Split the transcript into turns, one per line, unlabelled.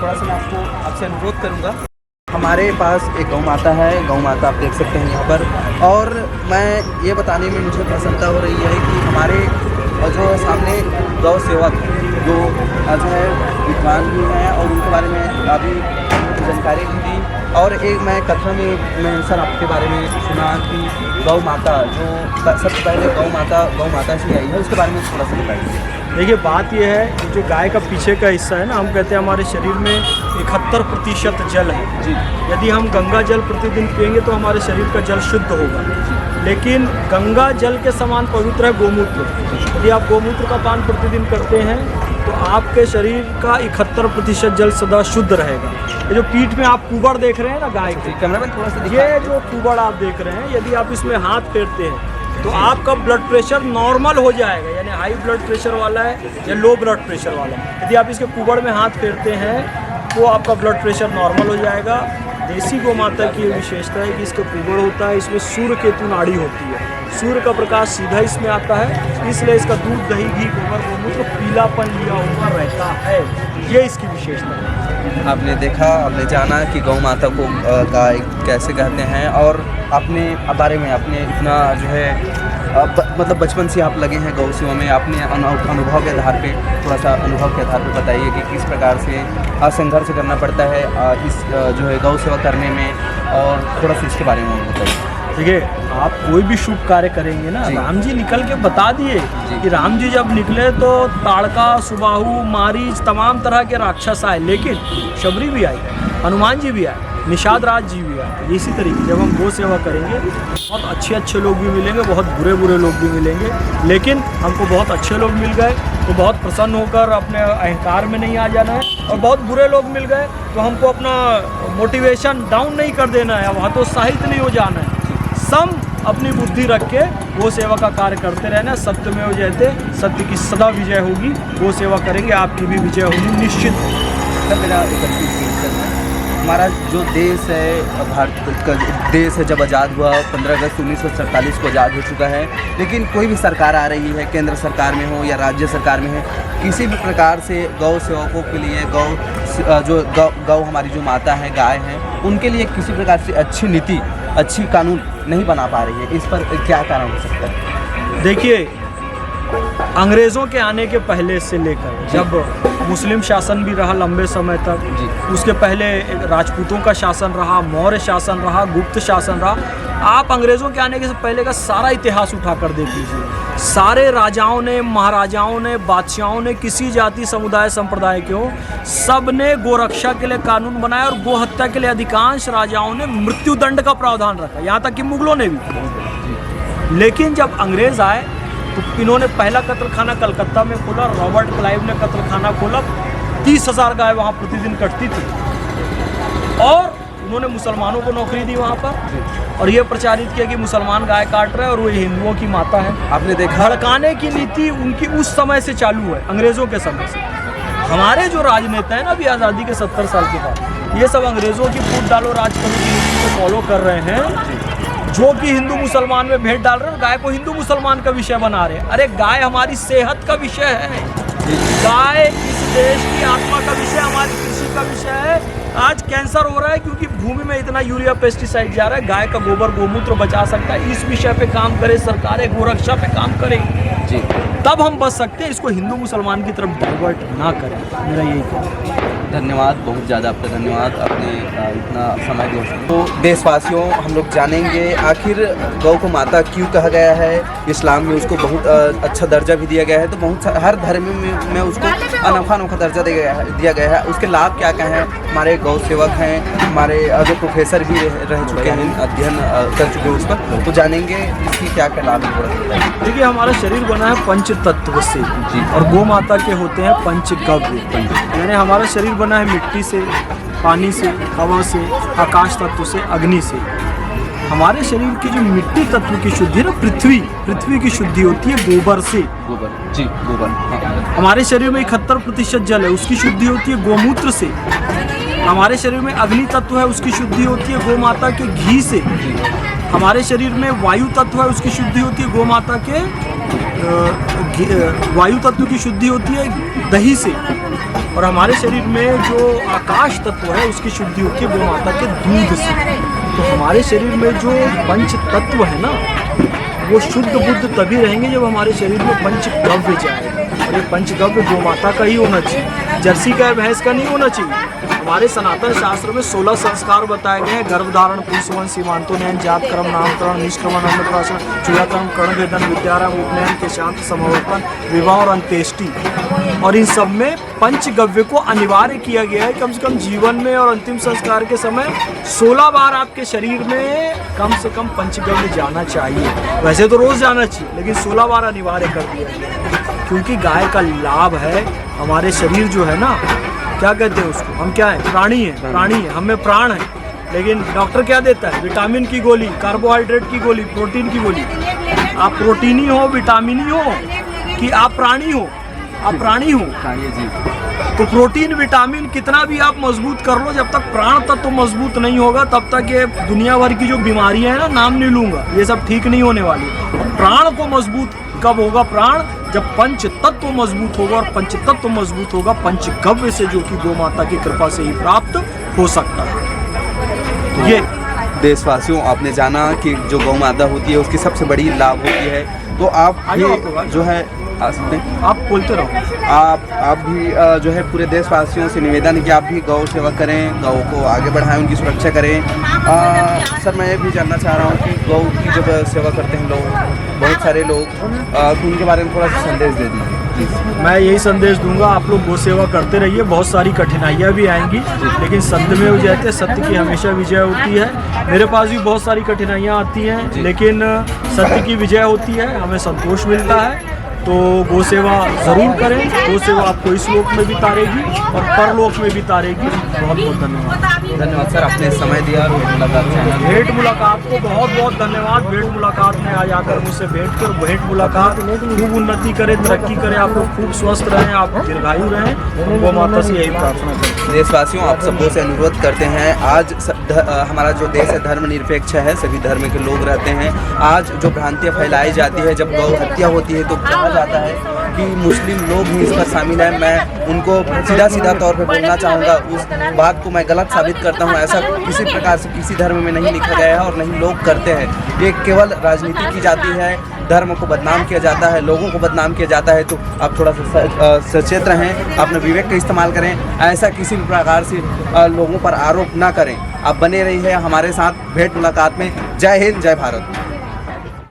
थोड़ा सा मैं आपसे अनुरोध करूँगा। हमारे पास एक गौ माता है, गौ माता आप देख सकते हैं यहाँ पर। और मैं ये बताने में मुझे प्रसन्नता हो रही है कि हमारे जो सामने गौ सेवक जो है विद्वान भी हैं और उनके बारे में काफ़ी जानकारी भी दी। और एक मैं कथा में सर आपके बारे में सुना कि गौ माता जो सबसे पहले गौ माता से आई है, उसके बारे में थोड़ा सा बताइए।
देखिए, बात यह है कि जो गाय का पीछे का हिस्सा है ना, हम कहते हैं हमारे शरीर में 71% जल है जी। यदि हम गंगा जल प्रतिदिन पिएंगे तो हमारे शरीर का जल शुद्ध होगा, लेकिन गंगा जल के समान पवित्र है गोमूत्र। यदि आप गोमूत्र का पान प्रतिदिन करते हैं तो आपके शरीर का 71% जल सदा शुद्ध रहेगा। ये जो पीठ में आप कुबड़ देख रहे हैं ना गाय की,
कैमरामैन थोड़ा सा,
ये जो कुबड़ आप देख रहे हैं, यदि आप इसमें हाथ फेरते हैं तो आपका ब्लड प्रेशर नॉर्मल हो जाएगा। यानी हाई ब्लड प्रेशर वाला है या लो ब्लड प्रेशर वाला है, यदि आप इसके कुबड़ में हाथ फेरते हैं तो आपका ब्लड प्रेशर नॉर्मल हो जाएगा। देसी गौ माता की ये विशेषता है कि इसका कुबड़ होता है, इसमें सूर्य केतु नाड़ी होती है, सूर्य का प्रकाश सीधा इसमें आता है, इसलिए इसका दूध, दही, घी, गोबर, गोमूत्र पीलापन लिया हुआ रहता है। ये इसकी विशेषता है।
आपने देखा, आपने जाना कि गौ माता को गाय कैसे कहते हैं, और अपने बारे में अपने इतना जो है मतलब बचपन से आप लगे हैं गौ सेवा में, अपने अनुभव के आधार पे थोड़ा सा अनुभव के आधार पे बताइए कि किस प्रकार से संघर्ष करना पड़ता है इस जो है गौ सेवा करने में, और थोड़ा सा इसके बारे में बताइए।
देखिए, आप कोई भी शुभ कार्य करेंगे ना, राम जी निकल के बता दिए कि राम जी जब निकले तो ताड़का, सुबाहु, मारीच, तमाम तरह के राक्षस आए, लेकिन शबरी भी आई, हनुमान जी भी आए, निषाद राज जी भी आए। इसी तरीके जब हम गौ सेवा करेंगे बहुत अच्छे लोग भी मिलेंगे, बहुत बुरे लोग भी मिलेंगे, लेकिन हमको बहुत अच्छे लोग मिल गए तो बहुत प्रसन्न होकर अपने अहंकार में नहीं आ जाना है, और बहुत बुरे लोग मिल गए तो हमको अपना मोटिवेशन डाउन नहीं कर देना है, वहाँ तो उत्साहित नहीं हो जाना है। सम अपनी बुद्धि रख के गौ सेवा का कार्य करते रहना। सत्य में हो जयते, सत्य की सदा विजय होगी। गौ सेवा करेंगे, आपकी भी विजय होगी निश्चित।
मेरा हमारा जो देश है, भारत का देश है, जब आज़ाद हुआ 15 अगस्त 1947 को आज़ाद हो चुका है, लेकिन कोई भी सरकार आ रही है, केंद्र सरकार में हो या राज्य सरकार में है, किसी भी प्रकार से गौ सेवकों के लिए गौ हमारी जो माता है, गाय है, उनके लिए किसी प्रकार से अच्छी नीति, अच्छी कानून नहीं बना पा रही है। इस पर क्या कारण हो सकता है?
देखिए, अंग्रेज़ों के आने के पहले से लेकर जब मुस्लिम शासन भी रहा लंबे समय तक, उसके पहले राजपूतों का शासन रहा, मौर्य शासन रहा, गुप्त शासन रहा। आप अंग्रेज़ों के आने के पहले का सारा इतिहास उठाकर देख लीजिए। सारे राजाओं ने, महाराजाओं ने, बादशाहों ने, किसी जाति, समुदाय, संप्रदाय के हो, सब ने गोरक्षा के लिए कानून बनाया, और गो हत्या के लिए अधिकांश राजाओं ने मृत्युदंड का प्रावधान रखा, यहाँ तक कि मुगलों ने भी। लेकिन जब अंग्रेज़ आए तो इन्होंने पहला कत्लखाना कलकत्ता में खोला, रॉबर्ट क्लाइव ने कत्लखाना खोला, 30,000 गाय वहाँ प्रतिदिन कटती थी, और उन्होंने मुसलमानों को नौकरी दी वहाँ पर, और ये प्रचारित किया कि मुसलमान गाय काट रहे हैं और वो हिंदुओं की माता है।
आपने देखा,
भड़काने की नीति उनकी उस समय से चालू है, अंग्रेज़ों के समय से। हमारे जो राजनेता हैं ना, अभी आज़ादी के 70 साल के बाद, ये सब अंग्रेज़ों की फूट डालो राज करो की नीति को फॉलो कर रहे हैं, जो कि हिंदू मुसलमान में भेंट डाल रहे हैं, गाय को हिंदू मुसलमान का विषय बना रहे हैं। अरे गाय हमारी सेहत का विषय है, गाय इस देश की आत्मा का विषय, हमारी कृषि का विषय है। आज कैंसर हो रहा है क्योंकि भूमि में इतना यूरिया पेस्टिसाइड जा रहा है, गाय का गोबर गोमूत्र बचा सकता है। इस विषय पे काम करे सरकारें, गोरक्षा पे काम करें जी, तब हम बच सकते हैं। इसको हिंदू मुसलमान की तरफ डाइवर्ट ना करें, मेरा यही कहना है।
धन्यवाद, बहुत ज़्यादा आपका धन्यवाद, आपने इतना समय दिया। तो देशवासियों, हम लोग जानेंगे आखिर गौ को माता क्यों कहा गया है। इस्लाम में उसको बहुत अच्छा दर्जा भी दिया गया है, तो बहुत हर धर्म में उसको अनोखा दर्जा दिया गया है। उसके लाभ क्या क्या हैं? हमारे गौ सेवक हैं, हमारे जो प्रोफेसर भी रह चुके हैं, अध्ययन कर चुके हैं उस पर, तो जानेंगे इसकी क्या क्या लाभ है।
देखिए, हमारा शरीर बना है पंच तत्व से जी, और गौ माता के होते हैं पंचगव्य। यानी हमारा शरीर बना है मिट्टी से, पानी से, हवा से, आकाश तत्व से, अग्नि से। हमारे शरीर की जो मिट्टी तत्व की शुद्धि ना, पृथ्वी की शुद्धि होती है गोबर से।
गोबर जी, गोबर। हाँ।
हमारे शरीर में 71% जल है, उसकी शुद्धि होती है गोमूत्र से। हमारे शरीर में अग्नि तत्व है, उसकी शुद्धि होती है गौ माता के घी से। हमारे शरीर में वायु तत्व है, उसकी शुद्धि होती है गौ माता के वायु तत्व की शुद्धि होती है दही से, और हमारे शरीर में जो आकाश तत्व है उसकी शुद्धि होती है गोमाता के दूध से। तो हमारे शरीर में जो पंच तत्व है ना, वो शुद्ध बुद्ध तभी रहेंगे जब हमारे शरीर में पंचगव्य जाएगा। और ये पंचगव्य गोमाता का ही होना चाहिए, जर्सी का भैंस का नहीं होना चाहिए। हमारे सनातन शास्त्र में 16 संस्कार बताए गए हैं, गर्भधारण, पुंसवन, सीमांतोनयन, जात कर्म, नामकरण, निष्क्रमण, अन्नप्राशन, चूड़ाकर्म, कर्णवेदन, विद्यारंभ, उपनयन, केशांत, समावर्तन, विवाह और अंत्येष्टि। और इन सब में पंचगव्य को अनिवार्य किया गया है। कम से कम जीवन में और अंतिम संस्कार के समय 16 बार आपके शरीर में कम से कम पंचगव्य जाना चाहिए। वैसे तो रोज जाना चाहिए, लेकिन 16 बार अनिवार्य कर दिया गया है, क्योंकि गाय का लाभ है। हमारे शरीर जो है ना, क्या कहते हैं उसको, हम क्या है, प्राणी है, प्राणी है, हमें प्राण है। लेकिन डॉक्टर क्या देता है, विटामिन की गोली, कार्बोहाइड्रेट की गोली, प्रोटीन की गोली। आप प्रोटीनी हो, विटामिनी हो, कि आप प्राणी हो, आप प्राणी हो। तो प्रोटीन विटामिन कितना भी आप मजबूत कर लो, जब तक प्राण तत्व तो मजबूत नहीं होगा तब तक ये दुनिया भर की जो बीमारियां हैं ना, नाम नहीं लूंगा, ये सब ठीक नहीं होने वाली। प्राण को मजबूत कब होगा, प्राण जब पंच तत्व मजबूत होगा, और पंच तत्व मजबूत होगा पंचगव्य से, जो कि गोमाता की कृपा से ही प्राप्त हो सकता है। ये
देशवासियों, आपने जाना कि जो गौ माता होती है उसकी सबसे बड़ी लाभ होती है। तो आप भी जो है
आप बोलते रहो,
आप भी जो है पूरे देशवासियों से निवेदन है कि आप भी गौ सेवा करें, गौ को आगे बढ़ाएं, उनकी सुरक्षा करें। सर, मैं ये भी जानना चाह रहा हूँ कि गौ की जब सेवा करते हैं लोग, बहुत सारे लोग, तो उनके बारे में थोड़ा सा संदेश दे दीजिए।
मैं यही संदेश दूंगा, आप लोग गौ सेवा करते रहिए। बहुत सारी कठिनाइयाँ भी आएंगी, लेकिन सत्यमेव जयते, सत्य की हमेशा विजय होती है। मेरे पास भी बहुत सारी कठिनाइयाँ आती हैं, लेकिन सत्य की विजय होती है, हमें संतोष मिलता है। तो गौ सेवा ज़रूर करें। गौ सेवा आपको इस लोक में भी तारेगी और परलोक में भी तारेगी। बहुत बहुत धन्यवाद।
धन्यवाद सर, आपने समय दिया और
भेंट मुलाकात को बहुत बहुत धन्यवाद। भेंट मुलाकात में आज आकर मुझसे भेंट कर, भेंट मुलाकात खूब उन्नति करे, तरक्की करे, आप लोग खूब स्वस्थ रहें, आप दीर्घायु रहें। गौ माता से यही प्रार्थना करते हैं।
देशवासियों, आप सबको से अनुरोध करते हैं, आज हमारा जो देश है धर्मनिरपेक्ष है, सभी धर्म के लोग रहते हैं। आज जो भ्रांतियाँ फैलाई जाती है, जब गौ हत्या होती है तो कहा जाता है कि मुस्लिम लोग भी इस पर शामिल हैं। मैं उनको सीधा तौर पे बोलना चाहूँगा, उस बात को मैं गलत साबित करता हूँ। ऐसा किसी प्रकार से किसी धर्म में नहीं लिखा गया है और नहीं लोग करते हैं। ये केवल राजनीति की जाती है, धर्म को बदनाम किया जाता है, लोगों को बदनाम किया जाता है। तो आप थोड़ा सा सचेत रहें, अपने विवेक का इस्तेमाल करें, ऐसा किसी भी प्रकार से लोगों पर आरोप ना करें। आप बने रहिए हमारे साथ भेंट मुलाकात में। जय हिंद, जय भारत।